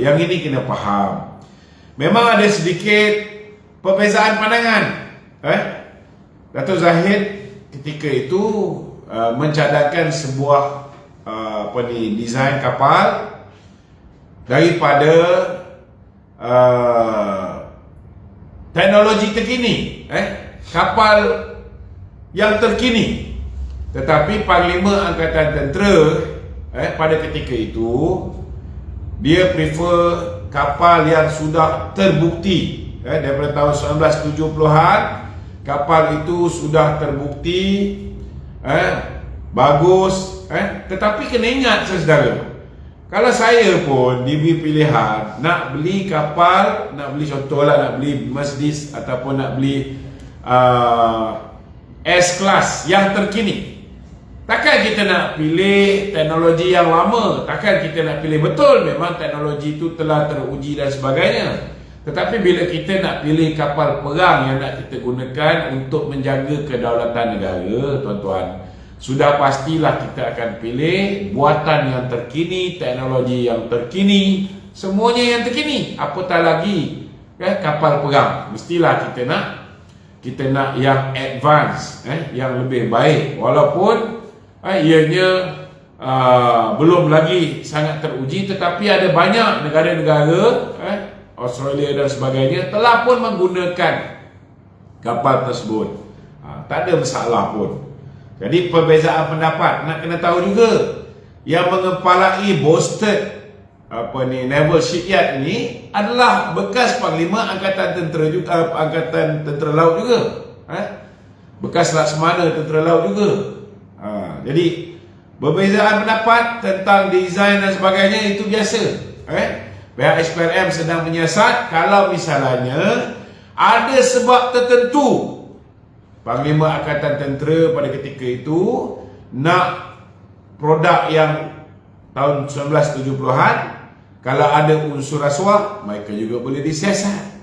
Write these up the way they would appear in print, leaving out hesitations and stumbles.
Yang ini kena faham. Memang ada sedikit perbezaan pandangan. Dato' Zahid ketika itu mencadangkan sebuah desain kapal daripada teknologi terkini, kapal yang terkini. Tetapi Panglima Angkatan Tentera pada ketika itu dia prefer kapal yang sudah terbukti. Daripada tahun 1970-an kapal itu sudah terbukti bagus. Tetapi kena ingat saudara, kalau saya pun diberi pilihan nak beli kapal, nak beli contohlah nak beli Mercedes ataupun nak beli S-Class yang terkini, takkan kita nak pilih teknologi yang lama. Takkan kita nak pilih, betul memang teknologi itu telah teruji dan sebagainya. Tetapi bila kita nak pilih kapal perang yang nak kita gunakan untuk menjaga kedaulatan negara, tuan-tuan, sudah pastilah kita akan pilih buatan yang terkini, teknologi yang terkini, semuanya yang terkini. Apatah lagi kapal perang, mestilah kita nak yang advance, yang lebih baik. Walaupun ianya belum lagi sangat teruji, tetapi ada banyak negara-negara, Australia dan sebagainya telah pun menggunakan kapal tersebut. Tak ada masalah pun. Jadi perbezaan pendapat nak kena tahu juga, yang mengepalai boasted naval shipyard ini adalah bekas Panglima Angkatan Tentera juga, Angkatan Tentera Laut juga, bekas Laksamana Tentera Laut juga. Jadi perbezaan pendapat tentang desain dan sebagainya itu biasa. Pihak SPRM sedang menyiasat kalau misalnya ada sebab tertentu Panglima Angkatan Tentera pada ketika itu nak produk yang tahun 1970-an, kalau ada unsur rasuah, mereka juga boleh disiasat.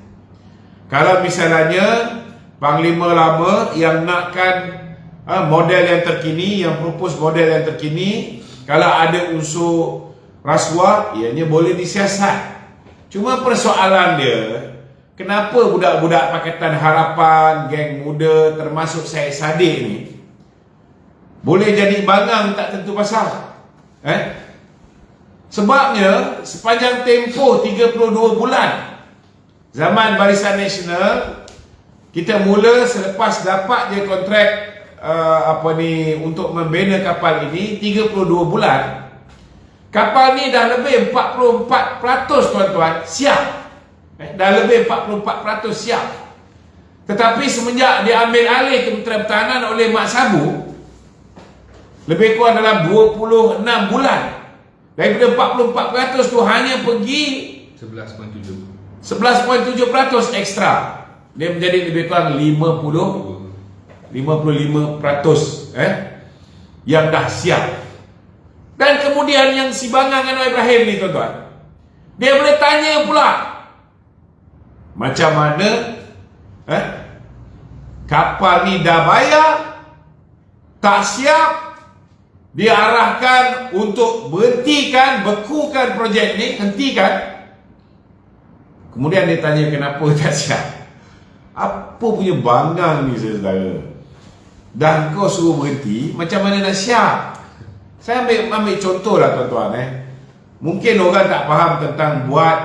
Kalau misalnya Panglima lama yang nakkan model yang terkini, yang propose model yang terkini, kalau ada unsur rasuah, ianya boleh disiasat. Cuma persoalan dia, kenapa budak-budak Pakatan Harapan, geng muda, termasuk Syed Saddiq ni boleh jadi bangang tak tentu pasal? Sebabnya sepanjang tempoh 32 bulan zaman Barisan Nasional, kita mula selepas dapat je kontrak untuk membina kapal ini 32 bulan, kapal ni dah lebih 44% tuan-tuan siap. Dah lebih 44% siap. Tetapi semenjak diambil alih Kementerian Pertahanan oleh Mak Sabu, lebih kurang dalam 26 bulan, daripada 44% tu hanya pergi 11.7% ekstra. Dia menjadi lebih kurang 55% yang dah siap. Dan kemudian yang si Bangang Anwar Ibrahim ni tuan-tuan, dia boleh tanya pula, macam mana kapal ni dah bayar, tak siap, diarahkan untuk berhentikan, bekukan projek ni, hentikan. Kemudian dia tanya kenapa tak siap. Apa punya bangang ni saudara? Dah kau suruh berhenti, macam mana nak siap? Saya ambil contoh lah tuan-tuan. Mungkin orang tak faham tentang buat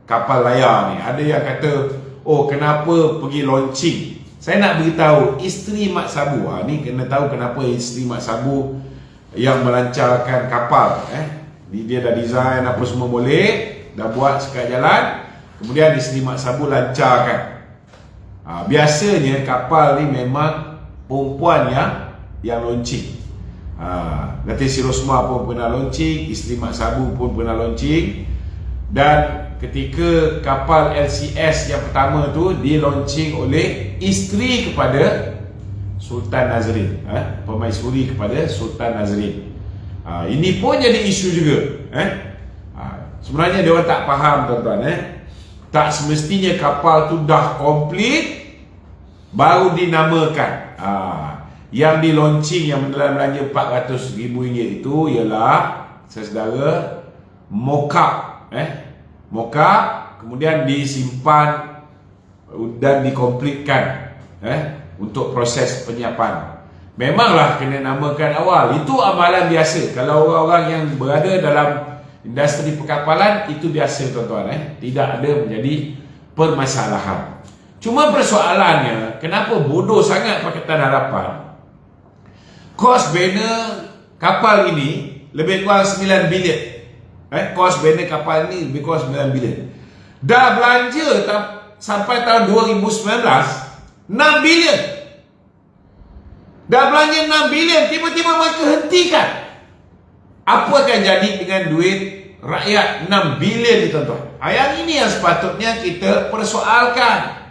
kapal layar ni. Ada yang kata, oh kenapa pergi launching? Saya nak beritahu, isteri Mak Sabu, ni kena tahu kenapa isteri Mak Sabu yang melancarkan kapal. Dia dah design apa semua boleh, dah buat sekat jalan, kemudian isteri Mak Sabu lancarkan. Biasanya kapal ni memang perempuan yang launching. Datin Sri Rosmah pun pernah launching, isteri Mak Sabu pun pernah launching. Dan ketika kapal LCS yang pertama tu di-launching oleh isteri kepada Sultan Nazrin, permaisuri kepada Sultan Nazrin. Ini pun jadi isu juga. Sebenarnya dia orang tak faham tuan-tuan. Tak semestinya kapal tu dah komplit baru dinamakan. Yang di-launching yang dalam belanja RM400,000 itu ialah saudara, mock-up kemudian disimpan dan dikomplitkan untuk proses penyiapan. Memanglah kena namakan awal. Itu amalan biasa. Kalau orang-orang yang berada dalam industri perkapalan, itu biasa tuan-tuan. Tidak ada menjadi permasalahan. Cuma persoalannya, kenapa bodoh sangat Pakatan Harapan? Kos bina kapal ini lebih kurang 9 bilion. Kos bina kapal ini lebih kurang 9 bilion. Dah belanja sampai tahun 2019 6 bilion. Dah belanja 6 bilion, tiba-tiba mereka hentikan. Apa akan jadi dengan duit rakyat 6 bilion ni tuan-tuan? Yang ini yang sepatutnya kita persoalkan.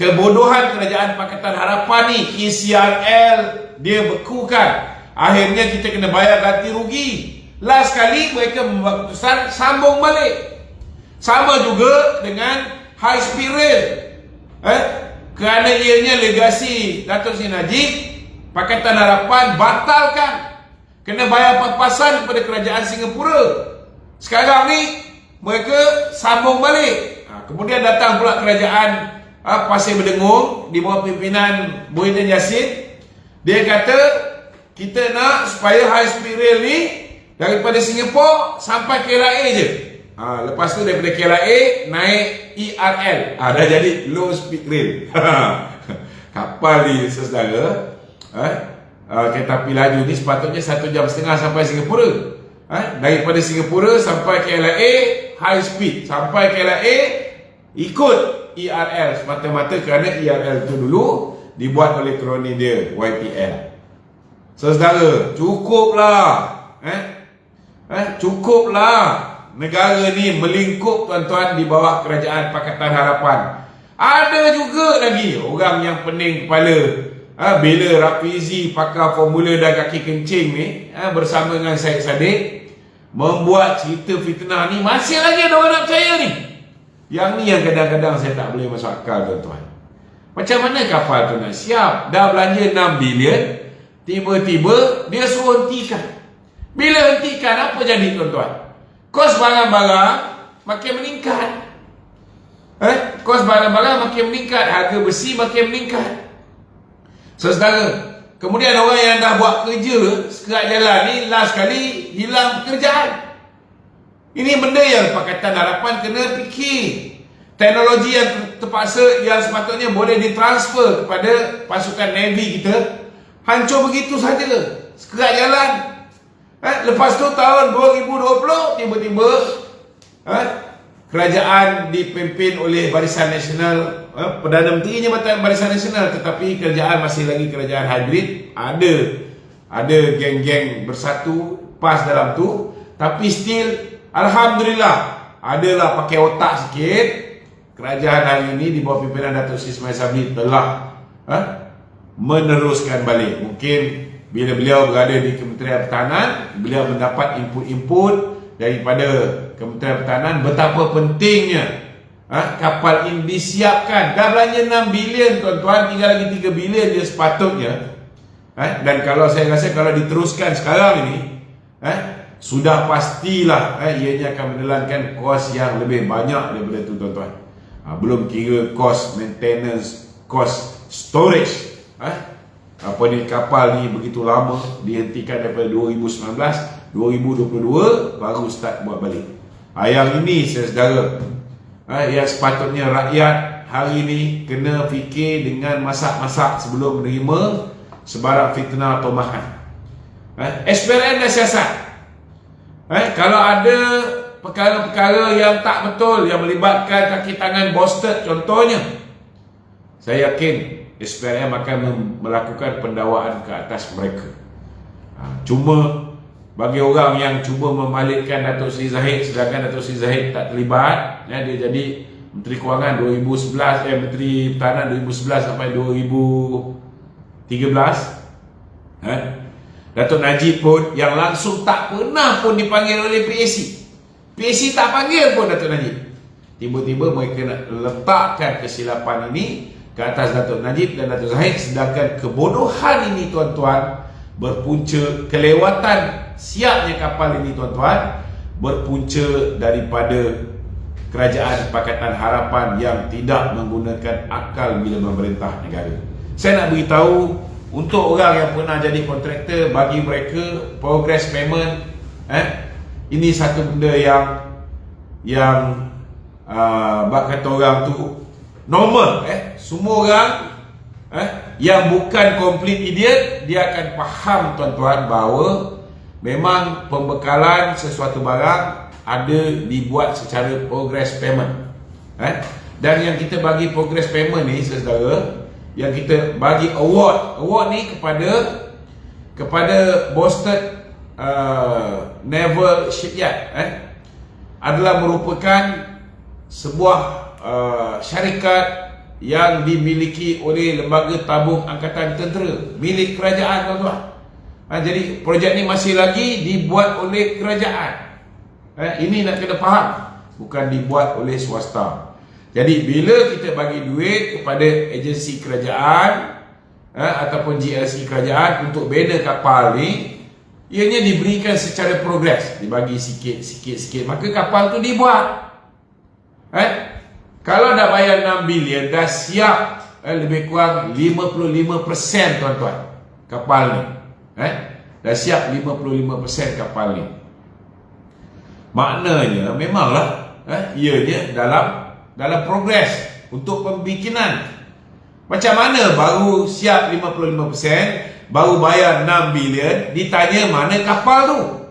Kebodohan kerajaan Pakatan Harapan ni, KCRL dia bekukan. Akhirnya kita kena bayar ganti rugi. Last kali mereka membuat keputusan sambung balik. Sama juga dengan high speed rail. Kerana ianya legasi Datuk Seri Najib, Pakatan Harapan batalkan. Kena bayar pas-pasan kepada kerajaan Singapura. Sekarang ni mereka sambung balik. Kemudian datang pula kerajaan Pasir Berdengung di bawah pimpinan Muhyiddin Yassin. Dia kata kita nak supaya high speed rail ni daripada Singapura sampai KLIA je. Lepas tu daripada KLIA naik ERL. Dah jadi low speed rail. Kapal ni saudara, kereta api laju ni sepatutnya 1.5 jam sampai Singapura. Daripada Singapura sampai KLIA high speed, sampai KLIA ikut ERL semata-mata kerana ERL tu dulu dibuat oleh kroni dia YPL. Saudara, cukuplah. Cukuplah. Negara ni melingkup tuan-tuan di bawah kerajaan Pakatan Harapan. Ada juga lagi orang yang pening kepala. Bila Rafizi pakar formula dan kaki kencing ni bersama dengan Syed Saddiq membuat cerita fitnah ni, masih lagi ada orang nak percaya ni. Yang ni yang kadang-kadang saya tak boleh masuk akal tuan-tuan. Macam mana kapal tu nak siap? Dah belanja 6 bilion, tiba-tiba dia suruh hentikan. Bila hentikan, apa jadi tuan-tuan? Kos barang-barang makin meningkat. Kos barang-barang makin meningkat, harga besi makin meningkat. Saudara, kemudian orang yang dah buat kerja sekerat jalan ni last kali hilang pekerjaan. Ini benda yang Pakatan Harapan kena fikir. Teknologi yang terpaksa yang sepatutnya boleh ditransfer kepada pasukan Navy kita hancur begitu saja sekerat jalan. Lepas tu tahun 2020 tiba-tiba kerajaan dipimpin oleh Barisan Nasional, Perdana Menterinya Barisan Nasional, tetapi kerajaan masih lagi kerajaan hybrid. Ada geng-geng bersatu PAS dalam tu, tapi still alhamdulillah adalah pakai otak sikit. Kerajaan hari ini di bawah pimpinan Datuk Seri Ismail Sabri telah meneruskan balik. Mungkin bila beliau berada di Kementerian Pertahanan, beliau mendapat input-input daripada Kementerian Pertahanan betapa pentingnya kapal ini disiapkan. Dah belanja 6 bilion tuan-tuan, tinggal lagi 3 bilion dia sepatutnya. Dan kalau saya rasa kalau diteruskan sekarang ini, sudah pastilah ianya akan menelankan kos yang lebih banyak daripada itu tuan-tuan. Belum kira kos maintenance, kos storage. Apa ni, kapal ni begitu lama dihentikan daripada 2019, 2022 baru start buat balik. Yang ini saudara, yang sepatutnya rakyat hari ini kena fikir dengan masak-masak sebelum menerima sebarang fitnah tomahan. SPRM dah siasat. Kalau ada perkara-perkara yang tak betul yang melibatkan kaki tangan Bosted contohnya, saya yakin SPRM akan melakukan pendakwaan ke atas mereka. Cuma bagi orang yang cuba memalitkan Datuk Seri Zahid, sedangkan Datuk Seri Zahid tak terlibat, dia jadi Menteri Kewangan 2011, Menteri Pertahanan 2011 sampai 2013. Datuk Najib pun yang langsung tak pernah pun dipanggil oleh PAC. PAC tak panggil pun Datuk Najib. Tiba-tiba mereka nak letakkan kesilapan ini ke atas Datuk Najib dan Datuk Zahid, sedangkan kebodohan ini tuan-tuan berpunca kelewatan siapnya kapal ini tuan-tuan, berpunca daripada Kerajaan Pakatan Harapan yang tidak menggunakan akal bila memerintah negara. Saya nak beritahu untuk orang yang pernah jadi kontraktor, bagi mereka progress payment ini satu benda yang bak kata orang tu normal. Semua orang yang bukan complete idiot, dia akan faham tuan-tuan bahawa memang pembekalan sesuatu barang ada dibuat secara progress payment. Dan yang kita bagi progress payment ni, saudara, yang kita bagi award ni kepada Boston Naval Shipyard adalah merupakan sebuah syarikat yang dimiliki oleh Lembaga Tabung Angkatan Tentera, milik kerajaan, tuan-tuan. Jadi projek ni masih lagi dibuat oleh kerajaan. Ini nak kena faham, bukan dibuat oleh swasta. Jadi bila kita bagi duit kepada agensi kerajaan ataupun GLC kerajaan untuk bina kapal ni, ianya diberikan secara progres, dibagi sikit, maka kapal tu dibuat. Kalau dah bayar 6 bilion, dah siap lebih kurang 55% tuan-tuan kapal ni. Dah siap 55% kapal ni. Maknanya memanglah ianya dalam progres untuk pembikinan. Macam mana baru siap 55%, baru bayar 6 bilion, ditanya mana kapal tu?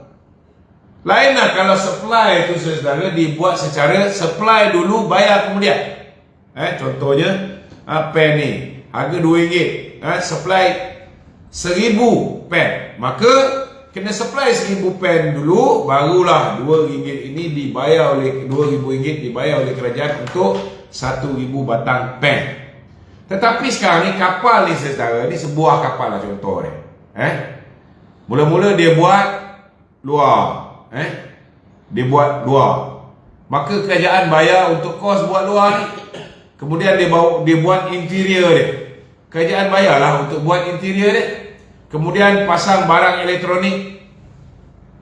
Lainlah kalau supply tu, saudara, dibuat secara supply dulu, bayar kemudian. Contohnya pen ni harga RM2, supply 1000 pen, maka kena supply 1000 pen dulu, barulah RM2 ini dibayar oleh RM2,000 dibayar oleh kerajaan untuk 1000 batang pen. Tetapi sekarang ni kapal ni, saudara, ni sebuah kapal lah contoh ni. Mula-mula dia buat luar, dia buat luar, maka kerajaan bayar untuk kos buat luar ni. Kemudian dia buat interior dia, kerajaan bayarlah untuk buat interior dia. Kemudian pasang barang elektronik,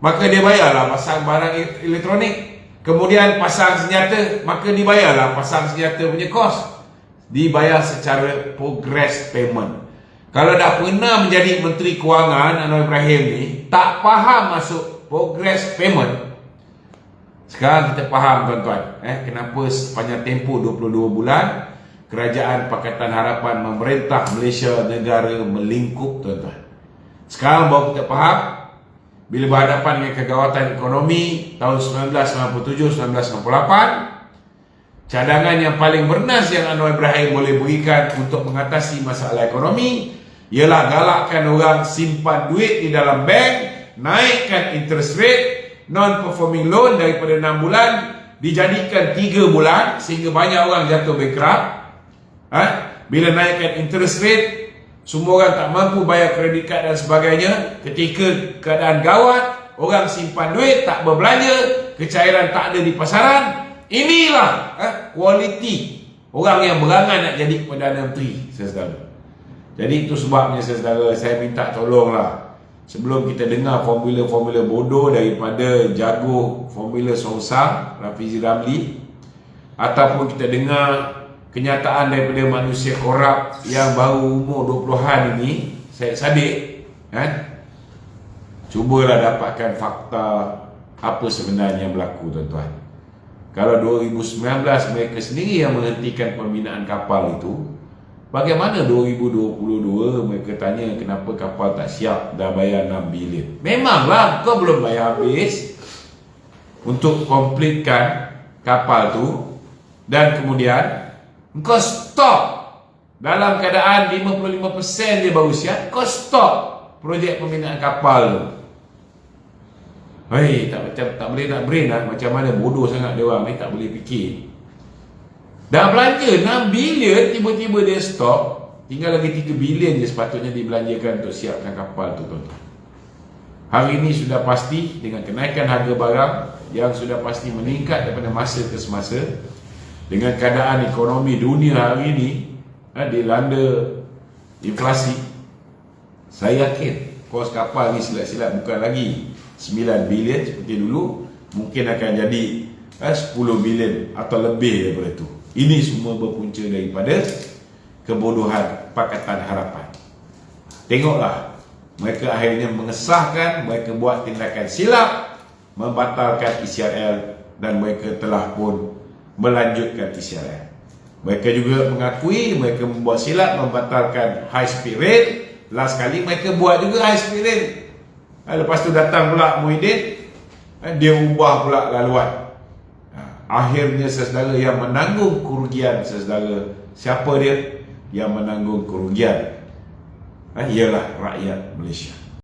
maka dia bayarlah pasang barang elektronik. Kemudian pasang senjata, maka dibayarlah pasang senjata punya kos. Dibayar secara progress payment. Kalau dah pernah menjadi Menteri Kewangan Anwar Ibrahim ni, tak faham masuk progress payment. Sekarang kita faham, tuan-tuan, kenapa sepanjang tempoh 22 bulan Kerajaan Pakatan Harapan memerintah Malaysia negara melingkup, tuan-tuan. Sekarang baru kita faham bila berhadapan dengan kegawatan ekonomi tahun 1997-1998, cadangan yang paling bernas yang Anwar Ibrahim boleh berikan untuk mengatasi masalah ekonomi ialah galakkan orang simpan duit di dalam bank, naikkan interest rate, non-performing loan daripada 6 bulan dijadikan 3 bulan sehingga banyak orang jatuh bankrupt. Bila naikkan interest rate, semua orang tak mampu bayar kredit kad dan sebagainya. Ketika keadaan gawat, orang simpan duit, tak berbelanja, kecairan tak ada di pasaran. Inilah kualiti orang yang berangan nak jadi Perdana Menteri, saudara. Jadi itu sebabnya, saudara, saya minta tolonglah, sebelum kita dengar formula-formula bodoh daripada jago formula Songsang, Rafizi Ramli, ataupun kita dengar kenyataan daripada manusia korup yang baru umur 20-an ini, Syed Saddiq, cubalah dapatkan fakta apa sebenarnya yang berlaku, tuan-tuan. Kalau 2019 mereka sendiri yang menghentikan pembinaan kapal itu, bagaimana 2022 mereka tanya kenapa kapal tak siap, dah bayar 6 bilion. Memanglah kau belum bayar habis untuk komplitkan kapal tu, dan kemudian kau stop dalam keadaan 55% dia baru siap, kau stop projek pembinaan kapal tu. Tak boleh nak brain lah. Macam mana bodoh sangat dia orang ni, tak boleh fikir. Dah belanja 6 bilion, tiba-tiba dia stop. Tinggal lagi 3 bilion je sepatutnya dibelanjakan untuk siapkan kapal tu, tuan-tuan. Hari ini sudah pasti dengan kenaikan harga barang yang sudah pasti meningkat daripada masa ke semasa, dengan keadaan ekonomi dunia hari ini dilanda inflasi, saya yakin kos kapal ni silap-silap bukan lagi 9 bilion seperti dulu, mungkin akan jadi 10 bilion atau lebih daripada itu. Ini semua berpunca daripada kebodohan Pakatan Harapan. Tengoklah, mereka akhirnya mengesahkan, mereka buat tindakan silap, membatalkan ECRL, dan mereka telah pun melanjutkan ECRL. Mereka juga mengakui mereka membuat silap, membatalkan high speed rail. Last kali mereka buat juga high speed rail. Lepas tu datang pula Muhyiddin, dia ubah pula laluan. Akhirnya saudara yang menanggung kerugian, saudara, siapa dia? Yang menanggung kerugian ialah rakyat Malaysia.